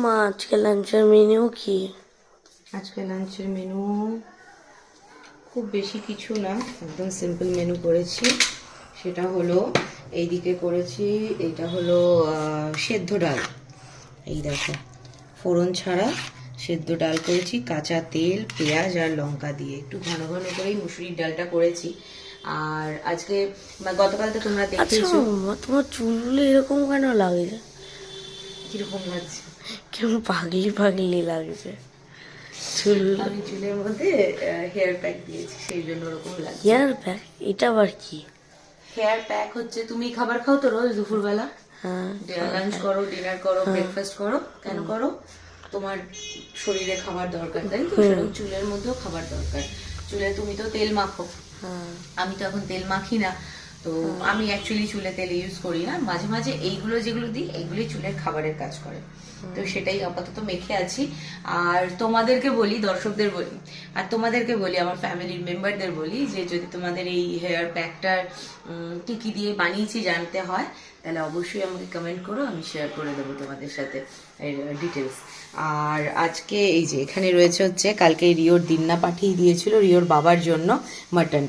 মা আজকে লাঞ্চের মেনু কি? আজকে লাঞ্চের মেনু খুব বেশি কিছু না, একদম সিম্পল মেনু করেছি। সেটা হলো এইদিকে করেছি, এইটা হলো সেদ্ধ ডাল। এই দেখো, ফোড়ন ছাড়া সেদ্ধ ডাল করেছি, কাঁচা তেল, পেঁয়াজ আর লঙ্কা দিয়ে একটু ঘন ঘন করেই মুসুরির ডালটা করেছি। আর আজকে গতকাল তো তোমরা দেখেছো। তোমার চুলগুলো এরকম কেন লাগছে? কিরকম লাগছে? কেমন পাগলি পাগলি লাগছে চুল। আমি চুলের মধ্যে হেয়ার প্যাক দিয়েছি, সেই জন্য ওরকম লাগছে। Hair pack? এটা আবার কি? হেয়ার প্যাক হচ্ছে, তুমি খাবার খাও তো রোজ দুপুরবেলা, হ্যাঁ, লাঞ্চ করো, ডিনার করো, ব্রেকফাস্ট করো, কেন করো? তোমার শরীরে খাবার দরকার, তাই তো? সেরকম চুলের মধ্যেও খাবার দরকার। চুলে তুমি তো তেল মাখো, আমি তো এখন তেল মাখি না, তো আমি অ্যাকচুয়ালি চুলে তেল ইউজ করি না। মাঝে মাঝে এইগুলো যেগুলো দিই, এইগুলোই চুলের খাবারের কাজ করে। তো সেটাই আপাতত মেখে আছি। আর তোমাদেরকে বলি, দর্শকদের বলি, আর তোমাদেরকে বলি, আমার ফ্যামিলির মেম্বারদের বলি, যে যদি তোমাদের এই হেয়ার প্যাকটার কি কি দিয়ে বানিয়েছি জানতে হয়, তাহলে অবশ্যই আমাকে কমেন্ট করো, আমি শেয়ার করে দেবো তোমাদের সাথে এর ডিটেলস। আর আজকে এই যে এখানে রয়েছে হচ্ছে, কালকে রিওর দিন্না পাঠিয়ে দিয়েছিল রিওর বাবার জন্য মাটন।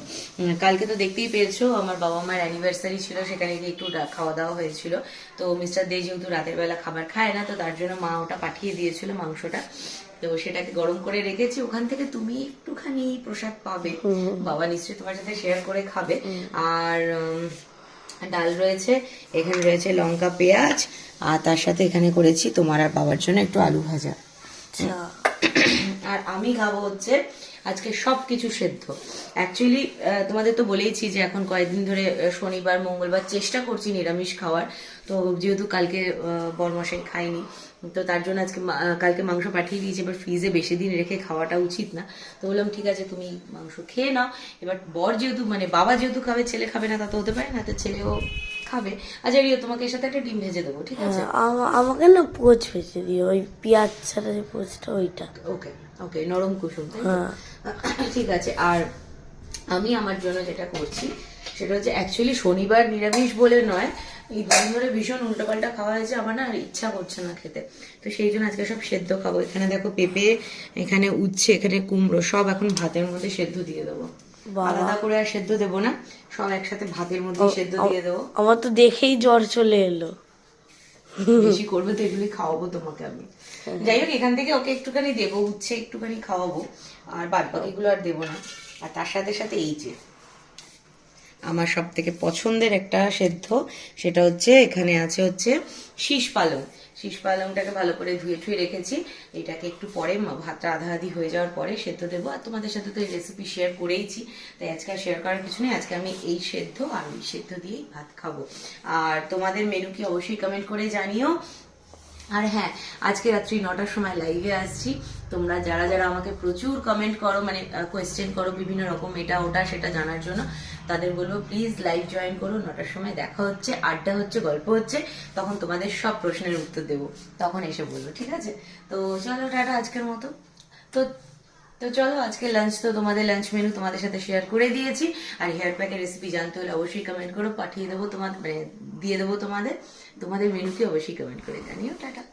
কালকে তো দেখতেই পেয়েছো, আমার বাবা মায়ের অ্যানিভার্সারি ছিল, সেখানে গিয়ে একটু খাওয়া দাওয়া হয়েছিল। তো মিস্টার দে যেহেতু রাতের বেলা খাবার খায় না, তো তার জন্য মা ওটা পাঠিয়ে দিয়েছিল মাংসটা। তো সেটাকে গরম করে রেখেছি, ওখান থেকে তুমি একটুখানি প্রসাদ পাবে, বাবা নিশ্চয়ই তোমার সাথে শেয়ার করে খাবে। আর ডাল রয়েছে, এখানে রয়েছে লঙ্কা পেঁয়াজ, আর তার সাথে এখানে করেছি তোমার আর বাবার জন্য একটু আলু ভাজা। আর আমি খাবো হচ্ছে আজকে সবকিছু সেদ্ধ। অ্যাকচুয়ালি তোমাদের তো বলেইছি যে এখন কয়েকদিন ধরে শনিবার মঙ্গলবার চেষ্টা করছি নিরামিষ খাওয়ার। তো যেহেতু কালকে বরমশাই খাইনি, তো তার জন্য আজকে কালকে মাংস পাঠিয়ে দিয়েছি। এবার ফ্রিজে বেশি দিন রেখে খাওয়াটা উচিত না, তো বললাম ঠিক আছে তুমি মাংস খেয়ে নাও। এবার বর যেহেতু মানে বাবা যেহেতু খাবে, ছেলে খাবে না তা তো হতে পারে না, তো ছেলেও খাবে। আচ্ছা রিও, তোমাকে এর সাথে একটা ডিম ভেজে দেবো, ঠিক আছে? আমাকে না পোচ ভেজে দিও, ওই পেঁয়াজ ছাড়া যে পোচটা, ওইটা। ওকে ওকে, নরম কুসুম, তাই তো? ঠিক আছে। আর আমি আমার জন্য যেটা করছি সেটা হচ্ছে, অ্যাকচুয়ালি শনিবার নিরামিষ বলে নয়, এই দুদিন ধরে ভীষণ উল্টোপাল্টা খাওয়া হয়েছে, আমার না আর ইচ্ছা করছে না খেতে। তো সেই জন্য আজকে সব সেদ্ধ খাবো। এখানে দেখো পেঁপে, এখানে উচ্ছে, এখানে কুমড়ো, সব এখন ভাতের মধ্যে সেদ্ধ দিয়ে দেবো। আলাদা করে আর সেদ্ধ দেবো না, সব একসাথে ভাতের মধ্যে সেদ্ধ দিয়ে দেবো। আমার তো দেখেই জ্বর চলে এলো। বেশি করবে তো এগুলি খাওয়াবো তোমাকে আমি। যাই হোক, এখান থেকে ওকে একটুখানি দেবো, উচ্ছে একটুখানি খাওয়াবো, আর বাদ বাকিগুলো আর দেবো না। আর তার সাথে সাথে এই যে আমার সব থেকে পছন্দের একটা সেদ্ধ, সেটা হচ্ছে এখানে আছে হচ্ছে শীষ পালং। শীষ পালংটাকে ভালো করে ধুয়ে ঠুয়ে রেখেছি, এটাকে একটু পরে ভাতটা আধা আধি হয়ে যাওয়ার পরে সেদ্ধ দেবো। আর তোমাদের সাথে তো এই রেসিপি শেয়ার করেইছি, তাই আজকে আর শেয়ার করার কিছু নেই। আজকে আমি এই সেদ্ধ আর ওই সেদ্ধ দিয়েই ভাত খাবো। আর তোমাদের মেনু কি অবশ্যই কমেন্ট করে জানিও। আর হ্যাঁ, আজকে রাত্রি 9টার সময় লাইভে আসছি। তোমরা যারা যারা আমাকে প্রচুর কমেন্ট করো, মানে কোয়েশ্চেন করো বিভিন্ন রকম, এটা ওটা সেটা জানার জন্য, তাদের বলবো প্লিজ লাইভ জয়েন করো। 9টার সময় দেখা হচ্ছে, আড্ডা হচ্ছে, গল্প হচ্ছে, তখন তোমাদের সব প্রশ্নের উত্তর দেবো, তখন এসে বলবো, ঠিক আছে? তো চলো টাটা আজকের মতো। তো তো চলো, আজকে লাঞ্চ তো তোমাদের লাঞ্চ মেনু তোমাদের সাথে শেয়ার করে দিয়েছি। আর হেয়ার প্যাকের রেসিপি জানতে হলে অবশ্যই কমেন্ট করো, পাঠিয়ে দেবো তোমাদের, মানে দিয়ে দেবো তোমাদের। তোমাদের মেনুকে অবশ্যই কমেন্ট করে জানিও। টাটা।